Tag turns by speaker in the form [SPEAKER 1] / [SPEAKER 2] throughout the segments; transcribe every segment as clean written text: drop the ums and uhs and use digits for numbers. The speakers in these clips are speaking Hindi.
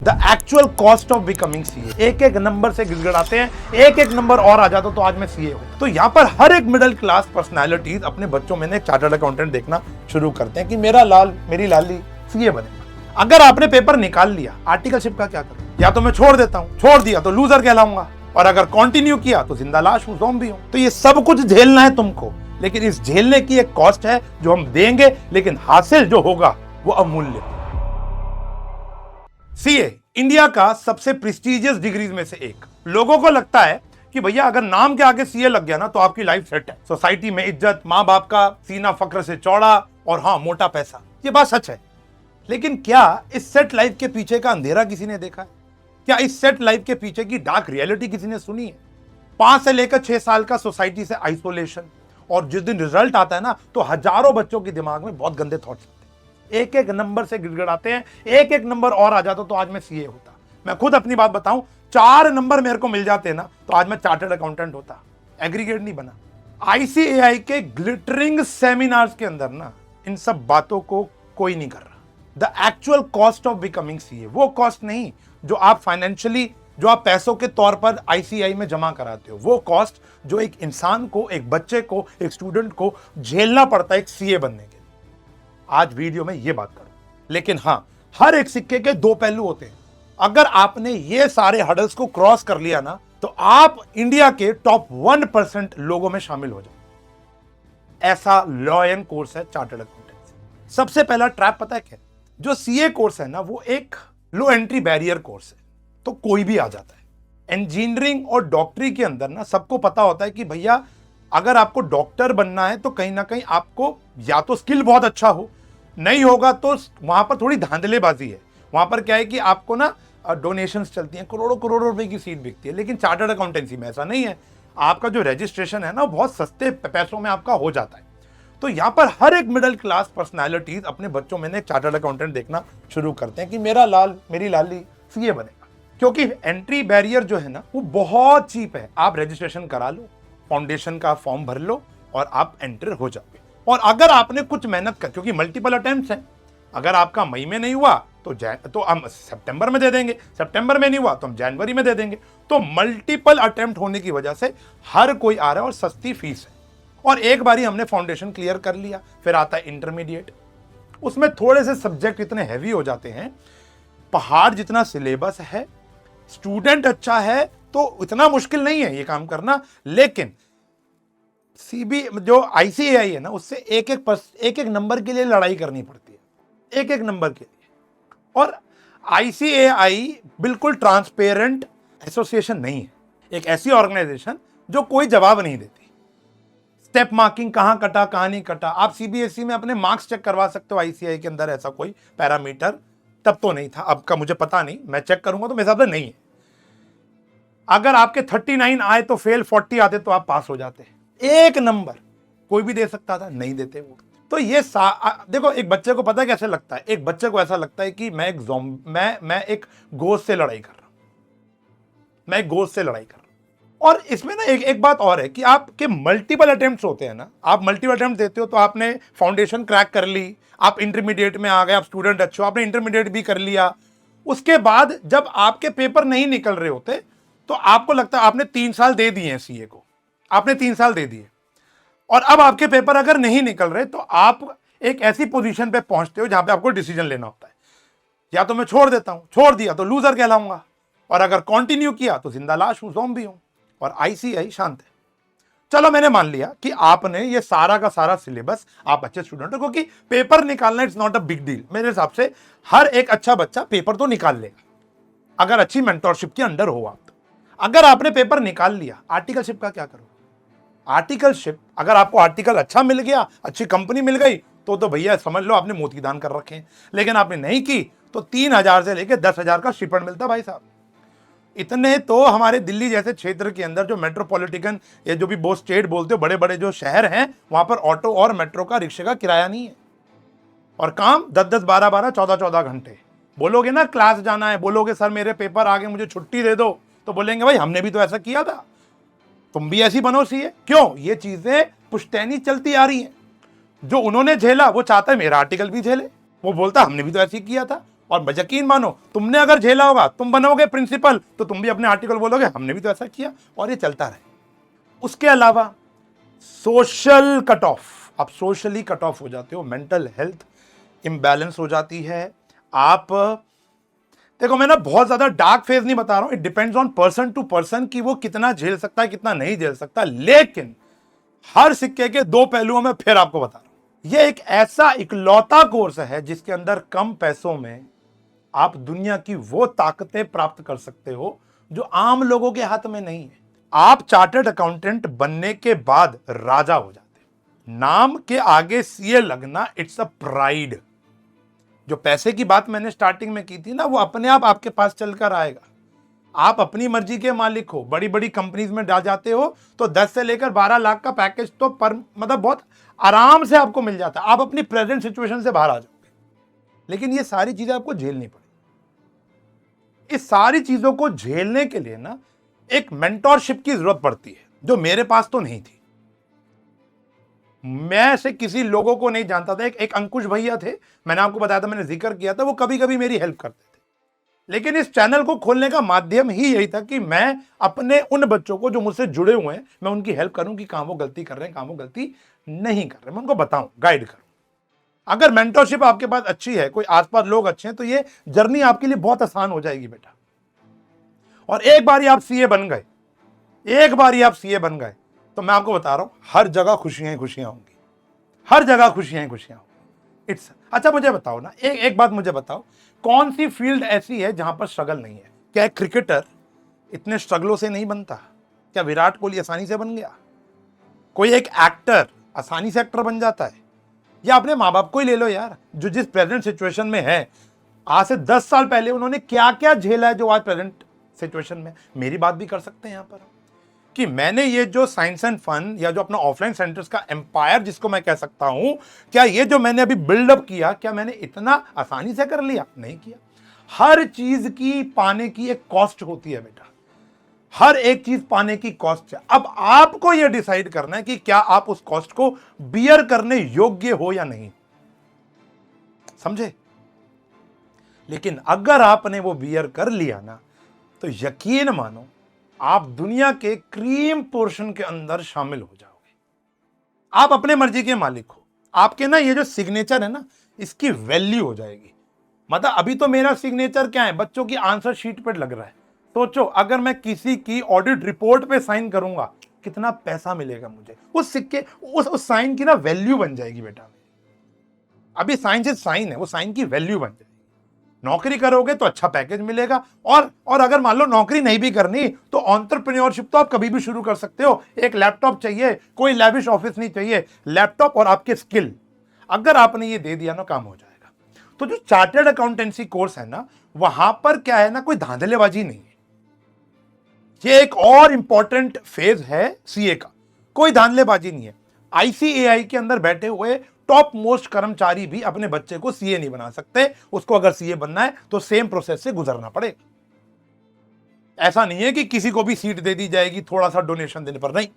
[SPEAKER 1] The actual cost of becoming CA. एक एक नंबर से गिड़गिड़ाते हैं, एक एक नंबर और आ जाता तो आज मैं सीए हूं। तो यहाँ पर हर एक मिडिल क्लास पर्सनालिटीज अपने बच्चों में एक चार्टर्ड अकाउंटेंट देखना शुरू करते हैं कि मेरा लाल मेरी लाली सीए बनेगा। अगर आपने पेपर निकाल लिया, आर्टिकलशिप का क्या करूं? या तो मैं छोड़ देता हूं, छोड़ दिया तो लूजर कहलाऊंगा, और अगर कंटिन्यू किया तो जिंदा लाश हूं, ज़ॉम्बी हूं। तो ये सब कुछ झेलना है तुमको, लेकिन इस झेलने की एक कॉस्ट है जो हम देंगे, लेकिन हासिल जो होगा वो अमूल्य। सीए इंडिया का सबसे प्रेस्टिजियस डिग्रीज में से एक। लोगों को लगता है कि भैया अगर नाम के आगे सीए लग गया ना तो आपकी लाइफ सेट है, सोसाइटी में इज्जत, माँ बाप का सीना फक्र से चौड़ा, और हाँ मोटा पैसा। ये बात सच है, लेकिन क्या इस सेट लाइफ के पीछे का अंधेरा किसी ने देखा है? क्या इस सेट लाइफ के पीछे की डार्क रियलिटी किसी ने सुनी है? 5 से लेकर 6 साल का सोसाइटी से आइसोलेशन, और जिस दिन रिजल्ट आता है ना तो हजारों बच्चों के दिमाग में बहुत गंदे थॉट्स आते हैं, एक एक नंबर से गिड़गिड़ाते हैं, एक एक नंबर और आ जाता तो आज मैं सीए होता। मैं खुद अपनी बात बताऊं, 4 नंबर मेरे को मिल जाते ना तो आज मैं चार्टर्ड अकाउंटेंट होता, एग्रीगेट नहीं बना। आईसीएआई के ग्लिटरिंग सेमिनार्स के अंदर ना इन सब बातों को कोई नहीं कर रहा। The actual cost of becoming CA, वो कॉस्ट नहीं जो आप फाइनेंशियली, जो आप पैसों के तौर पर आईसीआई में जमा कराते हो, वो कॉस्ट जो एक इंसान को, एक बच्चे को, एक स्टूडेंट को झेलना पड़ता है एक सीए बनने के लिए। आज वीडियो में ये बात करूं, लेकिन हां, हर एक सिक्के के 2 पहलू होते हैं। अगर आपने ये सारे हडल्स को क्रॉस कर लिया ना तो आप इंडिया के टॉप 1% लोगों में शामिल हो जाओ। ऐसा लॉ एंड कोर्स है चार्टर्ड अकाउंटेंसी। सबसे पहला ट्रैप पता है क्या? जो सीए कोर्स है ना वो एक लो एंट्री बैरियर कोर्स है, तो कोई भी आ जाता है। इंजीनियरिंग और डॉक्टरी के अंदर ना सबको पता होता है कि भैया अगर आपको डॉक्टर बनना है तो कहीं ना कहीं आपको या तो स्किल बहुत अच्छा हो, नहीं होगा तो वहां पर थोड़ी धांधलेबाजी है। वहां पर क्या है कि आपको ना डोनेशंस चलती हैं, करोड़ों करोड़ों रुपए की सीट बिकती है। लेकिन चार्टर्ड अकाउंटेंसी में ऐसा नहीं है। आपका जो रजिस्ट्रेशन है ना बहुत सस्ते पैसों में आपका हो जाता है। तो यहाँ पर हर एक मिडिल क्लास पर्सनालिटीज अपने बच्चों में एक चार्टर्ड अकाउंटेंट देखना शुरू करते हैं कि मेरा लाल मेरी लाली सीए बनेगा, क्योंकि एंट्री बैरियर जो है ना वो बहुत चीप है। आप रजिस्ट्रेशन करा लो, फाउंडेशन का फॉर्म भर लो और आप एंटर हो जाओगे। और अगर आपने कुछ मेहनत कर, क्योंकि मल्टीपल अटेम्प्ट्स हैं, अगर आपका मई में नहीं हुआ तो हम सितंबर में दे देंगे, सितंबर में नहीं हुआ तो हम जनवरी में दे देंगे। तो मल्टीपल अटेम्प्ट होने की वजह से हर कोई आ रहा है और सस्ती फीस है। और एक बारी हमने फाउंडेशन क्लियर कर लिया, फिर आता है इंटरमीडिएट। उसमें थोड़े से सब्जेक्ट इतने हैवी हो जाते हैं, पहाड़ जितना सिलेबस है, स्टूडेंट अच्छा है तो इतना मुश्किल नहीं है ये काम करना। लेकिन सीबी जो आईसीएआई है ना उससे एक एक नंबर के लिए लड़ाई करनी पड़ती है, एक एक नंबर के लिए। और आईसीएआई बिल्कुल ट्रांसपेरेंट एसोसिएशन नहीं है, एक ऐसी ऑर्गेनाइजेशन जो कोई जवाब नहीं देती। स्टेप मार्किंग कहां कटा कहां नहीं कटा, आप सीबीएसई में अपने मार्क्स चेक करवा सकते हो, आईसीएआई के अंदर ऐसा कोई पैरामीटर तब तो नहीं था, अब का मुझे पता नहीं, मैं चेक करूंगा तो मेरे हिसाब से नहीं है। अगर आपके 39 आए तो फेल, 40 आते तो आप पास हो जाते। एक नंबर कोई भी दे सकता था, नहीं देते वो। तो ये देखो, एक बच्चे को पता है कैसे लगता है? एक बच्चे को ऐसा लगता है कि मैं एक गोश्त से लड़ाई कर रहा हूं, मैं एक गोश्त से लड़ाई कर रहा हूं। और इसमें ना एक बात और है कि आपके मल्टीपल अटेम्प्ट्स होते हैं ना, आप मल्टीपल अटेम्प्ट देते हो तो आपने फाउंडेशन क्रैक कर ली, आप इंटरमीडिएट में आ गए, आप स्टूडेंट अच्छे हो, आपने इंटरमीडिएट भी कर लिया। उसके बाद जब आपके पेपर नहीं निकल रहे होते तो आपको लगता है आपने 3 साल दे दिए हैं सीए को, आपने 3 साल दे दिए, और अब आपके पेपर अगर नहीं निकल रहे तो आप एक ऐसी पोजीशन पे पहुंचते हो जहां पे आपको डिसीजन लेना होता है। या तो मैं छोड़ देता हूं, छोड़ दिया तो लूजर कहलाऊंगा, और अगर कंटिन्यू किया तो जिंदा लाश हूं, ज़ॉम्बी हूं। और आईसीआई शांत है। चलो मैंने मान लिया कि आपने ये सारा का सारा सिलेबस, आप अच्छे स्टूडेंट हो, क्योंकि पेपर निकालना it's not a big deal. मेरे हिसाब से हर एक अच्छा बच्चा पेपर तो निकाल लेगा अगर अच्छी मेंटरशिप के अंडर हो आप। अगर आपने पेपर निकाल लिया, आर्टिकलशिप का क्या करो? आर्टिकलशिप, अगर आपको आर्टिकल अच्छा मिल गया, अच्छी कंपनी मिल गई तो भैया समझ लो आपने मोतीदान कर रखे हैं। लेकिन आपने नहीं की तो 3,000 से लेकर 10,000 का शिपण मिलता भाई साहब। इतने तो हमारे दिल्ली जैसे क्षेत्र के अंदर जो मेट्रोपॉलिटन या जो भी वो स्टेट बोलते हो, बड़े बड़े जो शहर हैं, वहां पर ऑटो और मेट्रो का, रिक्शे का किराया नहीं है, और काम 10-10, 12-12, 14-14 घंटे। बोलोगे ना क्लास जाना है, बोलोगे सर मेरे पेपर आ गए मुझे छुट्टी दे दो, तो बोलेंगे भाई हमने भी तो ऐसा किया था, तुम भी ऐसी बनो सीए। क्यों? ये चीजें पुश्तैनी चलती आ रही हैं। जो उन्होंने झेला वो चाहता है मेरा आर्टिकल भी झेले, वो बोलता हमने भी तो ऐसे ही किया था। और यकीन मानो तुमने अगर झेला होगा, तुम बनोगे प्रिंसिपल, तो तुम भी अपने आर्टिकल बोलोगे हमने भी तो ऐसा किया, और ये चलता रहे। उसके अलावा सोशल कट ऑफ, आप सोशली कट ऑफ हो जाते हो, मेंटल हेल्थ इम्बैलेंस हो जाती है। आप देखो, मैं ना बहुत ज्यादा डार्क फेज नहीं बता रहा हूं, it depends on person to person कि वो कितना झेल सकता है, कितना नहीं झेल सकता, लेकिन हर सिक्के के दो पहलुओं में फिर आपको बता रहा हूं, ये एक ऐसा इकलौता कोर्स है जिसके अंदर कम पैसों में आप दुनिया की वो ताकतें प्राप्त कर सकते हो जो आम लोगों के हाथ में नहीं है। आप चार्टर्ड अकाउंटेंट बनने के बाद राजा हो जाते हो। नाम के आगे सीए लगना, इट्स अ प्राइड। जो पैसे की बात मैंने स्टार्टिंग में की थी ना, वो अपने आप आपके पास चलकर आएगा। आप अपनी मर्जी के मालिक हो, बड़ी बड़ी कंपनीज में डाल जाते हो तो 10 से लेकर 12 लाख का पैकेज तो पर मतलब बहुत आराम से आपको मिल जाता है, आप अपनी प्रेजेंट सिचुएशन से बाहर आ जाओगे। लेकिन ये सारी चीजें आपको झेलनी पड़ेगी। इस सारी चीजों को झेलने के लिए ना एक मेंटोरशिप की जरूरत पड़ती है, जो मेरे पास तो नहीं थी। मैं ऐसे किसी लोगों को नहीं जानता था। एक अंकुश भैया थे, मैंने आपको बताया था, मैंने जिक्र किया था, वो कभी कभी मेरी हेल्प करते थे। लेकिन इस चैनल को खोलने का माध्यम ही यही था कि मैं अपने उन बच्चों को जो मुझसे जुड़े हुए हैं, मैं उनकी हेल्प करूं कि कहां वो गलती कर रहे हैं, कहां वो गलती नहीं कर रहे, मैं उनको बताऊं, गाइड करूं। अगर मेंटरशिप आपके पास अच्छी है, कोई आसपास लोग अच्छे हैं, तो ये जर्नी आपके लिए बहुत आसान हो जाएगी बेटा। और एक बार आप सीए बन गए, एक बार आप सीए बन गए, तो मैं आपको बता रहा हूं, हर जगह खुशियां ही खुशियां होंगी, हर जगह खुशियां ही खुशियां होंगी। इट्स अच्छा, मुझे बताओ ना, एक बात मुझे बताओ, कौन सी फील्ड ऐसी है जहां पर स्ट्रगल नहीं है? क्या एक क्रिकेटर इतने स्ट्रगलों से नहीं बनता? क्या विराट कोहली आसानी से बन गया? कोई एक एक्टर आसानी से एक्टर बन जाता है? या अपने माँ बाप को ही ले लो यार, जो जिस प्रेजेंट सिचुएशन में है, आज से 10 साल पहले उन्होंने क्या क्या झेला है जो आज प्रेजेंट सिचुएशन में। मेरी बात भी कर सकते हैं यहां पर कि मैंने ये जो साइंस एंड फन या जो अपना ऑफलाइन सेंटर्स का एम्पायर जिसको मैं कह सकता हूं, क्या ये जो मैंने अभी बिल्डअप किया, क्या मैंने इतना आसानी से कर लिया? नहीं किया। हर चीज की पाने की एक कॉस्ट होती है बेटा, हर एक चीज पाने की कॉस्ट है। अब आपको यह डिसाइड करना है कि क्या आप उस कॉस्ट को बियर करने योग्य हो या नहीं, समझे? लेकिन अगर आपने वो बियर कर लिया ना, तो यकीन मानो आप दुनिया के क्रीम पोर्शन के अंदर शामिल हो जाओगे। आप अपने मर्जी के मालिक हो। आपके ना ये जो सिग्नेचर है ना, इसकी वैल्यू हो जाएगी। मतलब अभी तो मेरा सिग्नेचर क्या है, बच्चों की आंसर शीट पर लग रहा है। सोचो, अगर मैं किसी की ऑडिट रिपोर्ट पे साइन करूंगा, कितना पैसा मिलेगा मुझे? उस सिक्के, उस साइन की ना वैल्यू बन जाएगी बेटा। अभी साइन से साइन है, वो साइन की वैल्यू बन जाएगी। नौकरी करोगे तो अच्छा पैकेज मिलेगा, और अगर मान लो नौकरी नहीं भी करनी, तो एंटरप्रेन्योरशिप तो आप कभी भी शुरू कर सकते हो। एक लैपटॉप चाहिए, कोई लैविश ऑफिस नहीं चाहिए, लैपटॉप और आपके स्किल, अगर आपने ये दे दिया ना, काम हो जाएगा। तो जो चार्टर्ड अकाउंटेंसी कोर्स है ना, वहां पर क्या है ना, कोई धांधलेबाजी नहीं है। ये एक और इंपॉर्टेंट फेज है सीए का, कोई धांधलेबाजी नहीं है। आईसीएआई के अंदर बैठे हुए टॉप मोस्ट कर्मचारी भी अपने बच्चे को सीए नहीं बना सकते। उसको अगर सीए बनना है तो सेम प्रोसेस से गुजरना पड़ेगा। ऐसा नहीं है कि किसी को भी सीट दे दी जाएगी थोड़ा सा डोनेशन देने पर, नहीं।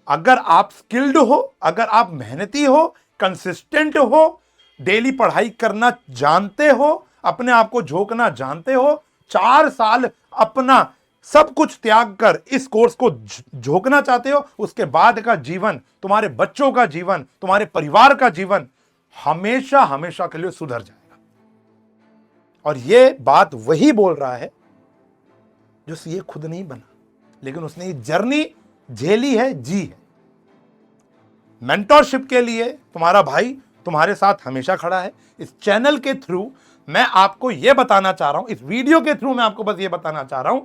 [SPEAKER 1] अगर आप स्किल्ड हो, अगर आप मेहनती हो, कंसिस्टेंट हो, डेली पढ़ाई करना जानते हो, अपने आप को झोंकना जानते हो, 4 साल अपना सब कुछ त्याग कर इस कोर्स को झोंकना चाहते हो, उसके बाद का जीवन, तुम्हारे बच्चों का जीवन, तुम्हारे परिवार का जीवन हमेशा हमेशा के लिए सुधर जाएगा। और ये बात वही बोल रहा है जो सीए खुद नहीं बना, लेकिन उसने ये जर्नी झेली है, जी है। मेंटरशिप के लिए तुम्हारा भाई तुम्हारे साथ हमेशा खड़ा है। इस चैनल के थ्रू मैं आपको यह बताना चाह रहा हूं, इस वीडियो के थ्रू मैं आपको बस यह बताना चाह रहा हूं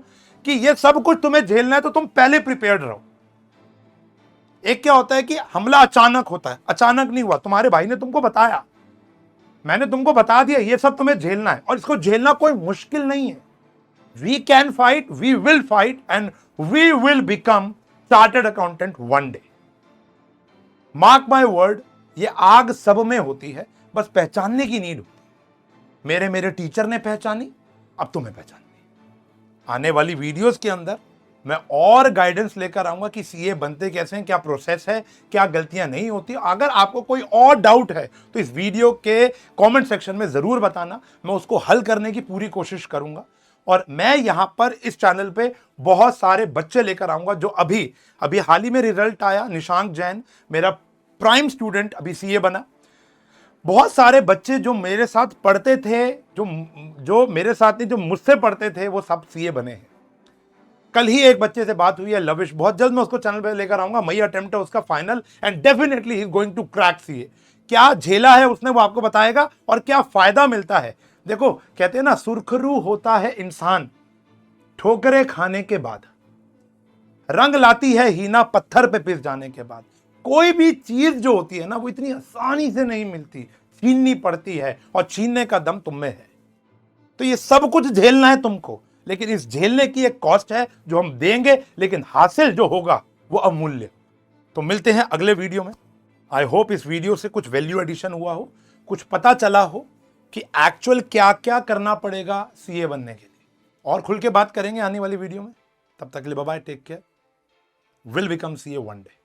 [SPEAKER 1] कि ये सब कुछ तुम्हें झेलना है, तो तुम पहले प्रिपेयर्ड रहो। एक क्या होता है कि हमला अचानक होता है, अचानक नहीं हुआ, तुम्हारे भाई ने तुमको बताया, मैंने तुमको बता दिया, ये सब तुम्हें झेलना है, और इसको झेलना कोई मुश्किल नहीं है। We can fight, we will fight, and we will become chartered accountant one day. Mark my word, ये आग सब में होती है, बस पहचानने की नीड होती है। मेरे टीचर ने पहचानी, अब तुम्हें पहचाननी। आने वाली वीडियोस के अंदर मैं और गाइडेंस लेकर आऊंगा कि सीए बनते कैसे हैं, क्या प्रोसेस है, क्या गलतियां नहीं होती। अगर आपको कोई और डाउट है तो इस वीडियो के कमेंट सेक्शन में जरूर बताना, मैं उसको हल करने की पूरी कोशिश करूंगा। और मैं यहां पर इस चैनल पे बहुत सारे बच्चे लेकर आऊंगा जो अभी अभी हाल ही में रिजल्ट आया। निशांक जैन मेरा प्राइम स्टूडेंट अभी सीए बना। बहुत सारे बच्चे जो मेरे साथ पढ़ते थे, जो मेरे साथ नहीं, जो मुझसे पढ़ते थे, वो सब सीए बने हैं। कल ही एक बच्चे से बात हुई है, लविश, बहुत जल्द मैं उसको चैनल पे लेकर आऊंगा। मई अटेम्प्ट है उसका final and definitely he is going to crack CA. क्या झेला है उसने वो आपको बताएगा और क्या फायदा मिलता है। देखो कहते हैं ना, सुरखरू होता है इंसान ठोकरे खाने के बाद, रंग लाती है हीना पत्थर पे पिस जाने के बाद। कोई भी चीज जो होती है ना, वो इतनी आसानी से नहीं मिलती, छीननी पड़ती है और छीनने का दम तुम में है। तो ये सब कुछ झेलना है तुमको, लेकिन इस झेलने की एक कॉस्ट है जो हम देंगे, लेकिन हासिल जो होगा वो अमूल्य। तो मिलते हैं अगले वीडियो में। आई होप इस वीडियो से कुछ वैल्यू एडिशन हुआ हो, कुछ पता चला हो कि एक्चुअल क्या क्या करना पड़ेगा सीए बनने के लिए। और खुल के बात करेंगे आने वाली वीडियो में। तब तक के लिए bye bye, take care, will become CA one day.